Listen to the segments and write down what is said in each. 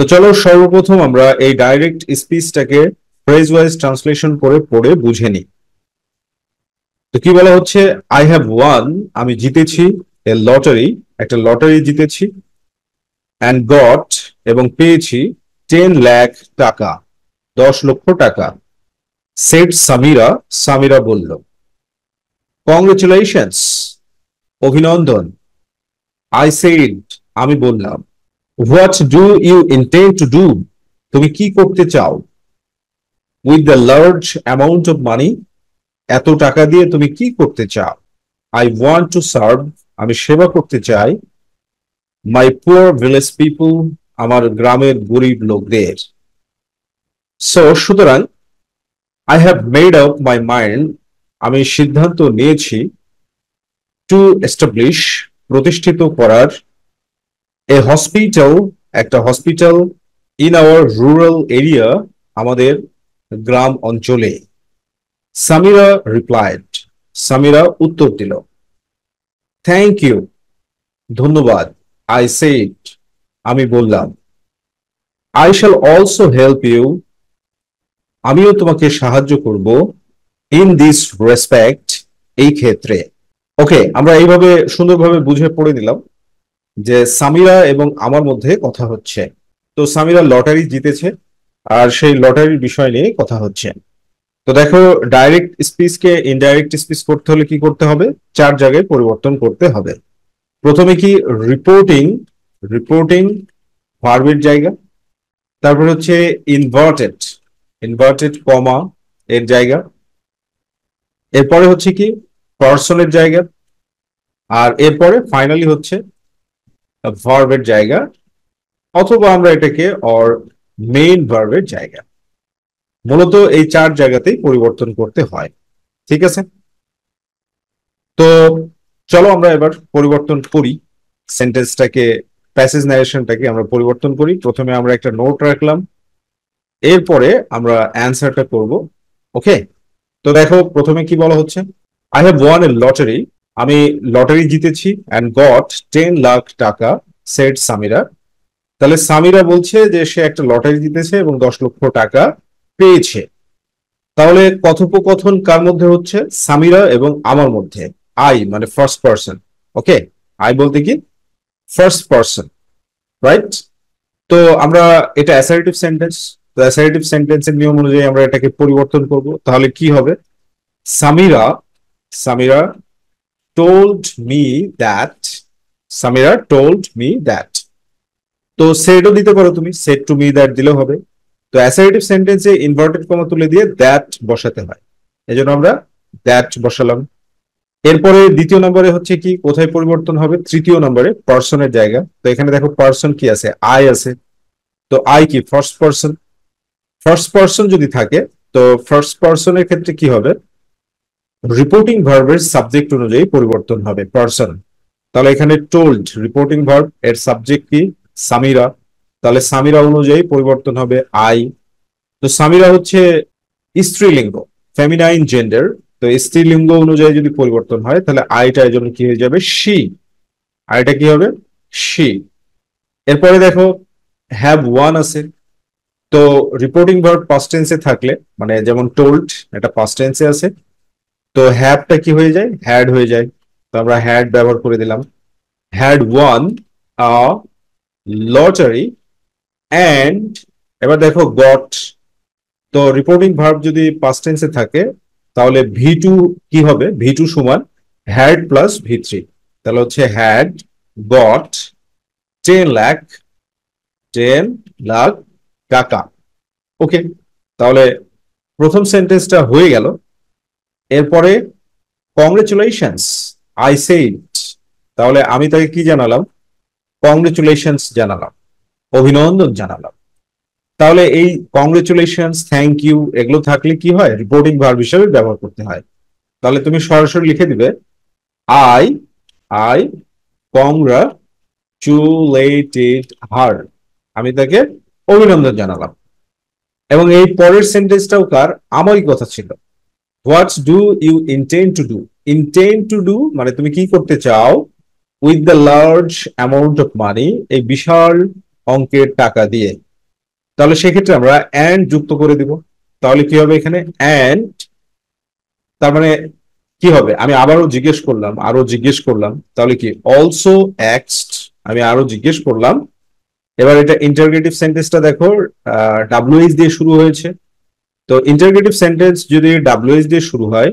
তো চলো সর্বপ্রথম আমরা এই ডাইরেক্ট স্পিচটাকে ফ্রেজ ওয়াইজ ট্রান্সলেশন করে পড়ে বুঝে নিই। তো কি বলা হচ্ছে, আই হ্যাভ ওয়ান, আমি জিতেছি, এ লটারি, একটা লটারি জিতেছি, অ্যান্ড গট, এবং পেয়েছি, 10 লাখ টাকা, 10 লক্ষ টাকা। সেড সামিরা, সামিরা বলল। কংগ্রেচুলেশনস, অভিনন্দন। আই সেড, আমি বললাম। What do you intend to do, তুমি কি করতে চাও? With the large amount of money, এত টাকা দিয়ে তুমি কি করতে চাও? আই ওয়ান্ট টু সার্ভ, আমি সেবা করতে চাই। মাই পুয়ার ভিলেজ পিপল, আমার গ্রামের গরিব লোকদের। সো সুতরাং, I have made up my mind, আমি সিদ্ধান্ত নিয়েছি, টু এস্টাবলিশ, প্রতিষ্ঠিত করার, এ হসপিটাল, একটা hospital, in our rural area, আমাদের গ্রাম অঞ্চলে। সামিরা রিপ্লাইড, সামিরা উত্তর দিল। থ্যাংক ইউ, ধন্যবাদ। আই সেড, আমি বললাম। I shall also help you, আমিও তোমাকে সাহায্য করব। ইন দিস রেসপেক্ট, এই ক্ষেত্রে। ওকে, আমরা এইভাবে সুন্দরভাবে বুঝে পড়ে নিলাম যে সামিরা এবং আমার মধ্যে কথা হচ্ছে। তো সামিরা লটারি জিতেছে, আর সেই লটারির বিষয় নিয়ে কথা হচ্ছে। তো দেখো, ডাইরেক্ট স্পিচকে ইনডাইরেক্ট স্পিচ করতে হলে কি করতে হবে? 4 জায়গায় পরিবর্তন করতে হবে। প্রথমে কি, রিপোর্টিং, রিপোর্টিং ভার্বের জায়গা। তারপর হচ্ছে ইনভার্টেড, ইনভার্টেড কমা এর জায়গা। এরপরে হচ্ছে কি, পার্সনের জায়গা। আর এরপরে ফাইনালি হচ্ছে ভার্বের জায়গা, অথবা আমরা এটাকে অর মেইন ভার্বের জায়গা। মূলত এই 4 জায়গাতেই পরিবর্তন করতে হয়। ঠিক আছে, তো চলো আমরা এবার পরিবর্তন করি সেন্টেন্সটাকে, প্যাসেজ ন্যারেশনটাকে আমরা পরিবর্তন করি। প্রথমে আমরা একটা নোট রাখলাম, এরপরে আমরা অ্যান্সারটা করব। ওকে, তো দেখো প্রথমে কি বলা হচ্ছে, I have one A lottery, আমি লটারি জিতেছি, অ্যান্ড গট 10 লাখ টাকা, সেড সামিরা। তাহলে সামিরা বলছে যে সে একটা লটারি জিতেছে এবং 10 লক্ষ টাকা পেয়েছে। তাহলে কথোপকথন কার মধ্যে হচ্ছে? সামিরা এবং আমার মধ্যে। আই মানে ফার্স্ট পার্সন। ওকে, আই বলতে কি ফার্স্ট পার্সন, রাইট? তো আমরা এটা অ্যাসার্টিভ সেন্টেন্স, তো অ্যাসার্টিভ সেন্টেন্সের নিয়ম অনুযায়ী আমরা এটাকে পরিবর্তন করব। তাহলে কি হবে? Samira, Samira told me that, Samira told me that. তো সেটও দিতে পারো তুমি, সেট টু মি দ্যাট দিলেও হবে। তো অ্যাসার্টিভ সেন্টেন্সে ইনভার্টেড কমা তুলে দিয়ে দ্যাট বসাতে হয়, এজন্য আমরা দ্যাট বসালাম। এরপরে দ্বিতীয় নম্বরে হচ্ছে কি, কোথায় পরিবর্তন হবে? তৃতীয় নম্বরে পার্সনের জায়গা। তো এখানে দেখো পার্সন কি আছে? আই আছে। তো আই কি ফার্স্ট পার্সন, ফার্স্ট পার্সন যদি থাকে তো ফার্স্ট পার্সনের ক্ষেত্রে কি হবে? রিপোর্টিং ভার্বের সাবজেক্ট অনুযায়ী পরিবর্তন হবে পার্সন। তাহলে এখানে টোল্ড রিপোর্টিং ভার্ব, এর সাবজেক্ট কি? সামিরা। তাহলে সামিরা অনুযায়ী পরিবর্তন হবে আই। তো সামিরা হচ্ছে স্ত্রীলিঙ্গ, ফেমিনাইন জেন্ডার। তো স্ত্রীলিঙ্গ অনুযায়ী যদি পরিবর্তন হয় তাহলে আইটা এর জন্য কি হয়ে যাবে? শি। আইটা কি হবে? শি। এরপরে দেখো হ্যাভ ওয়ান আছে। তো রিপোর্টিং ভার্ব পাস্ট টেন্সে থাকলে, মানে যেমন টোল্ড, এটা পাস্ট টেন্সে আছে, তো হ্যাভটা কি হয়ে যায়? হ্যাড হয়ে যায়। তো আমরা হ্যাড ব্যবহার করে দিলাম। Had one a lottery, and এবার দেখো গট। তো রিপোর্টিং ভার্ব যদি পাস্ট টেন্সে থাকে তাহলে ভি টু কি হবে? ভি টু সমান হ্যাড প্লাস ভি থ্রি। তাহলে হচ্ছে হ্যাড গট 10 লাখ, 10 লাখ টাকা। ওকে, তাহলে প্রথম সেন্টেন্সটা হয়ে গেল। এরপরে কংগ্রেচুলেশনস, আই সেড, তাহলে আমি তাকে কি জানালাম? কংগ্রেচুলেশনস জানালাম, অভিনন্দন জানালাম। তাহলে এই কংগ্রেচুলেশনস, থ্যাংক ইউ এগুলো থাকলে কি হয়? রিপোর্টিং ভার্ব হিসেবে ব্যবহার করতে হয়। তাহলে তুমি সরাসরি লিখে দিবে আই, আই কংগ্রাচুলেটেড হার, আমি তাকে অভিনন্দন জানালাম। এবং এই পরের সেন্টেন্সটাও কার? আমারই কথা ছিল। What do you intend to do, intend to do মানে তুমি কি করতে চাও? With the large amount of money, এই বিশাল অঙ্কের টাকা দিয়ে। তাহলে সেক্ষেত্রে আমরা অ্যান্ড যুক্ত করে দিব। তাহলে কি হবে এখানে অ্যান্ড, তার মানে কি হবে, আমি আবারও জিজ্ঞেস করলাম, তাহলে কি অলসো অ্যাক্সড, আমি আরো জিজ্ঞেস করলাম। এবার এটা ইন্টারোগেটিভ সেন্টেন্সটা দেখো, ডাব্লিউএইচ দিয়ে শুরু হয়েছে। তো ইন্টারোগেটিভ সেন্টেন্স যদি ডাব্লিউএইচ দিয়ে শুরু হয়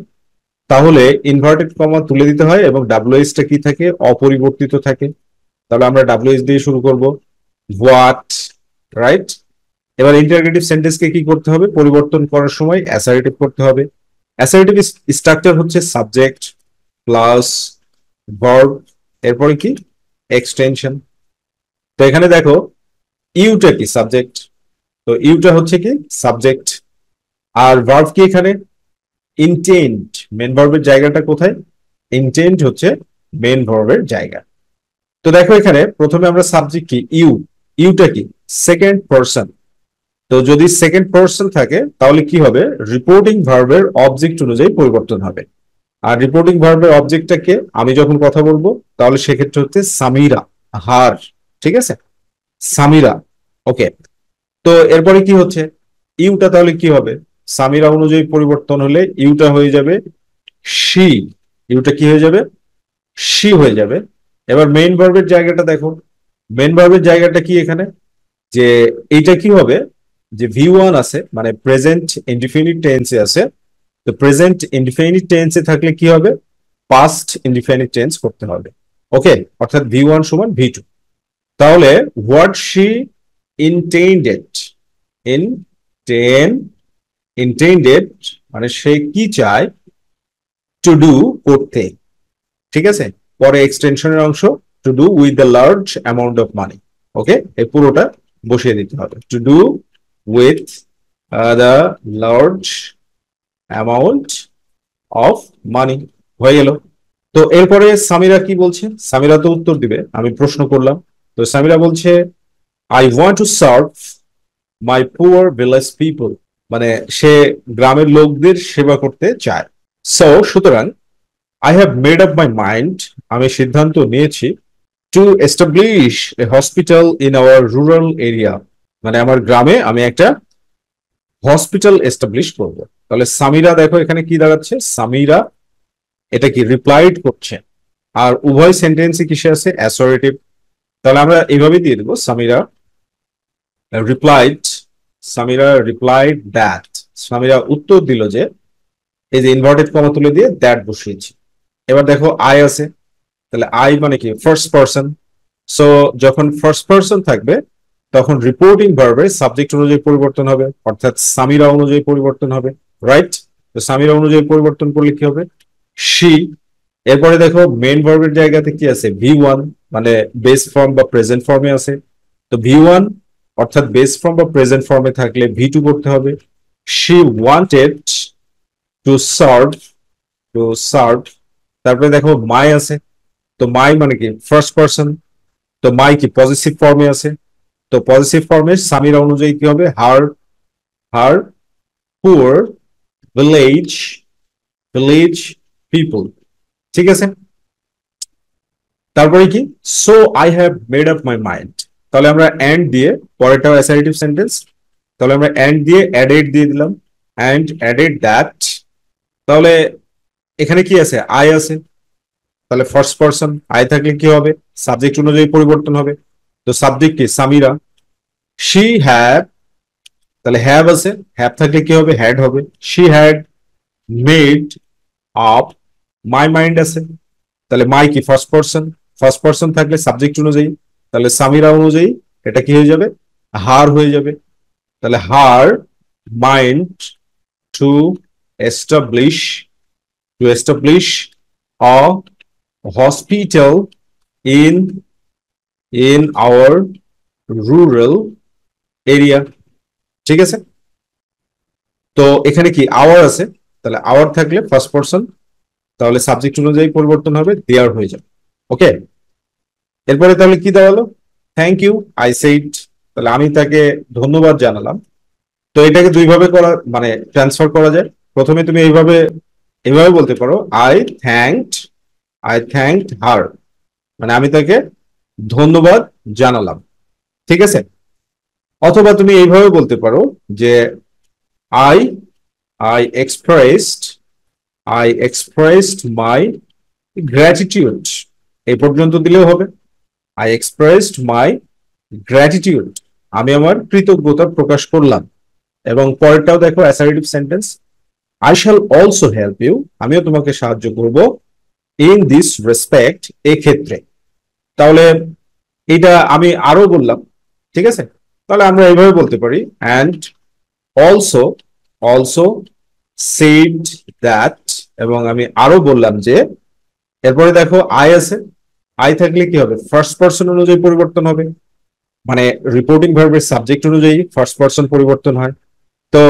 তাহলে ইনভার্টেড কমা তুলে দিতে হয় এবং ডাব্লিউএইচটা কি থাকে, অপরিবর্তিত থাকে। তাহলে আমরা ডাব্লিউএইচ দিয়ে শুরু করব, হোয়াট, রাইট। এবার ইন্টারোগেটিভ সেন্টেন্সকে কি করতে হবে, পরিবর্তন করার সময় অ্যাসার্টিভ করতে হবে। অ্যাসার্টিভ স্ট্রাকচার হচ্ছে সাবজেক্ট প্লাস ভার্ব, এরপরে কি এক্সটেনশন। তো এখানে দেখো ইউটা কি সাবজেক্ট, তো ইউটা হচ্ছে কি সাবজেক্ট, আর ভার্ব কি এখানে ইন্টেন্ট। মেন ভার্বের জায়গাটা কোথায়, ইন্টেন্ট হচ্ছে মেন ভার্বের জায়গা। তো দেখো এখানে প্রথমে আমরা সাবজেক্ট কি ইউ, ইউটা কি সেকেন্ড পারসন। তো যদি সেকেন্ড পারসন থাকে তাহলে কি হবে, রিপোর্টিং ভার্বের অবজেক্ট অনুযায়ী পরিবর্তন হবে। আর রিপোর্টিং ভার্বের অবজেক্টটাকে আমি যখন কথা বলবো তাহলে সেক্ষেত্রে হচ্ছে সামিরা, হার, ঠিক আছে, সামিরা। ওকে, তো এরপরে কি হচ্ছে, ইউটা তাহলে কি হবে, সামিরা অনুযায়ী পরিবর্তন হলে ইউটা হয়ে যাবে শি, ইউটা কি হয়ে যাবে, শি হয়ে যাবে। এবার মেইন ভার্বের জায়গাটা দেখো, মেইন ভার্বের জায়গাটা কি এখানে, যে এইটা কি হবে, যে ভি ওয়ান আছে মানে প্রেজেন্ট ইনডিফিনিট টেন্সে আছে। তো প্রেজেন্ট ইনডিফিনিট টেন্সে থাকলে কি হবে, পাস্ট ইনডিফিনিট টেন্স করতে হবে। ওকে, অর্থাৎ ভি ওয়ান সমান ভি টু। তাহলে হোয়াট শি ইনটেন্ডেড, ইনটেন, ইনটেন্ডেড মানে সে কি চায়, টু ডু করতে, ঠিক আছে। পরে এক্সটেনশনের অংশ to do with the large amount of money. Okay, এই পুরোটা বসিয়ে দিতে হবে, to do with the large amount of money, হয়ে গেল। তো এরপরে সামিরা কি বলছে, সামিরা তো উত্তর দিবে, আমি প্রশ্ন করলাম। তো সামিরা বলছে I want to serve my poor village people, মানে সে গ্রামের লোকদের সেবা করতে চায়। সো সুতরাং I have made up my mind, আমি সিদ্ধান্ত নিয়েছি, to establish a hospital in our rural area, মানে আমার গ্রামে আমি একটা হসপিটাল এস্টাবলিশ করব। তাহলে সামিরা দেখো এখানে কি দাঁড়াচ্ছে, সামিরা এটা কি রিপ্লাইড করছে, আর উভয় সেন্টেন্সে কিসে আছে, অ্যাসোরেটিভ। তাহলে আমরা এইভাবে দিয়ে দেবো, Samira replied, Samira replied that, Samira উত্তর দিল যে, এই যে ইনভার্টেড কমা তুলে দিয়ে দ্যাট বসিয়েছি। এবার দেখো আই আছে, তাহলে আই মানে কি ফার্স্ট পারসন। সো যখন ফার্স্ট পারসন থাকবে তখন রিপোর্টিং ভার্বের সাবজেক্ট অনুযায়ী পরিবর্তন হবে, অর্থাৎ সামিরা অনুযায়ী পরিবর্তন হবে, রাইট। তো সামিরা অনুযায়ী পরিবর্তন করলে কি হবে, শি। এরপরে দেখো মেন ভার্বের জায়গাতে কি আছে, ভি ওয়ান, মানে বেস ফর্ম বা প্রেজেন্ট ফর্মে আছে। তো ভি ওয়ান অর্থাৎ বেস ফর্ম বা প্রেজেন্ট ফর্মে থাকলে ভি টু করতে হবে, she wanted to serve, to serve. তারপরে দেখো মাই আছে, তো মাই মানে কি ফার্স্ট পারসন, তো মাই কি পজিটিভ ফর্মে আছে। তো পজিটিভ ফর্মে সামিরা অনুযায়ী কি হবে, হার, হার পুয়ার ভিলেজ, ভিলেজ পিপল, ঠিক আছে। তারপরে কি, so I have made up my mind, তাহলে আমরা এন্ড দিয়ে পরেরটাও অ্যাসার্টিভ সেন্টেন্স, তাহলে আমরা এন্ড দিয়ে অ্যাডেড দিয়ে দিলাম, এন্ড অ্যাডেড দ্যাট। তাহলে এখানে কি আছে, আই আছে, তাহলে ফার্স্ট পারসন আই থাকলে কি হবে, সাবজেক্ট অনুযায়ী পরিবর্তন হবে। তো সাবজেক্ট কি সামিরা, শি হ্যাভ, তাহলে হ্যাভ আছে, হ্যাভ থাকলে কি হবে, হ্যাড হবে, she had made up my mind আছে, তাহলে মাই কি ফার্স্ট পারসন, ফার্স্ট পারসন থাকলে সাবজেক্ট অনুযায়ী, তাহলে সামিরা অনুযায়ী এটা কি হয়ে যাবে, হার হয়ে যাবে। তাহলে her mind to establish, to establish a hospital in, in our rural area, ঠিক আছে। তো এখানে কি আওয়ার আছে, তাহলে আওয়ার থাকলে ফার্স্ট পারসন, তাহলে সাবজেক্ট অনুযায়ী পরিবর্তন হবে, দেয়ার হয়ে যাবে। ওকে, এরপরে তাহলে কি দাঁড়ালো, থ্যাংক ইউ আই সেইড, তাহলে আমি তাকে ধন্যবাদ জানালাম। তো এটাকে দুইভাবে করা মানে ট্রান্সফার করা যায়। প্রথমে তুমি এইভাবে, এইভাবে বলতে পারো, আই থ্যাঙ্কড হার, মানে আমি তাকে ধন্যবাদ জানালাম, ঠিক আছে। অথবা তুমি এইভাবে বলতে পারো যে I I expressed I expressed my gratitude, এই পর্যন্ত দিলেও হবে। আই এক্সপ্রেসড মাই গ্র্যাটিটিউড, আমি আমার কৃতজ্ঞতা প্রকাশ করলাম। এবং পরেরটাও দেখো, assertive sentence, I shall also help you, আমিও তোমাকে সাহায্য করব, ইন দিস রেসপেক্ট, এক্ষেত্রে। তাহলে এটা আমি আরো বললাম, ঠিক আছে? তাহলে আমরা এইভাবে বলতে পারি, and also also said that, এবং আমি আরো বললাম যে, এরপরে দেখো আই আছে, আই থাকলে কি হবে, ফার্স্ট পার্সন অনুযায়ী পরিবর্তন হবে, মানে রিপোর্টিং ভার্বের সাবজেক্ট অনুযায়ী ফার্স্ট পার্সন পরিবর্তন হয়। তো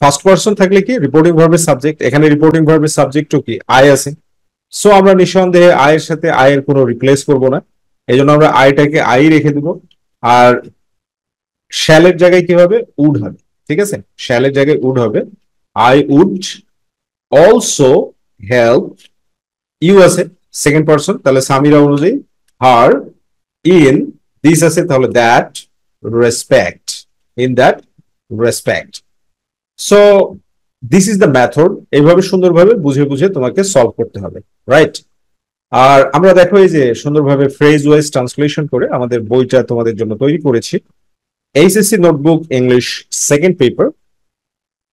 ফার্স্ট পার্সন থাকলে কি রিপোর্টিং ভার্বের সাবজেক্ট, এখানে রিপোর্টিং ভার্বের সাবজেক্টও কি আই আছে। সো আমরা নিঃসন্দেহে আয়ের সাথে আয়ের কোনো রিপ্লেস করব না, এই জন্য আমরা আইটাকে আই রেখে দিব। আর শ্যালের জায়গায় কি হবে, উড হবে, ঠিক আছে? শ্যালের জায়গায় উড হবে, I would also help you আছে সেকেন্ড পার্সন, তাহলে সামিরা অনুযায়ী হার, ইন দিস আছে, তাহলে that respect, in that respect. So this is the method, এইভাবে সুন্দরভাবে বুঝে বুঝে তোমাকে সলভ করতে হবে, রাইট? আর আমরা দেখো এই যে সুন্দরভাবে ফ্রেজ ওয়াইজ ট্রান্সলেশন করে আমাদের বইটা তোমাদের জন্য তৈরি করেছি, HSC notebook English second paper,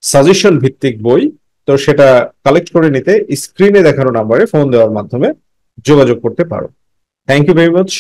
suggestion ভিত্তিক বই। তো সেটা কালেক্ট করে নিতে স্ক্রিনে দেখানো নাম্বারে ফোন দেওয়ার মাধ্যমে যোগাযোগ করতে পারো। Thank you very much.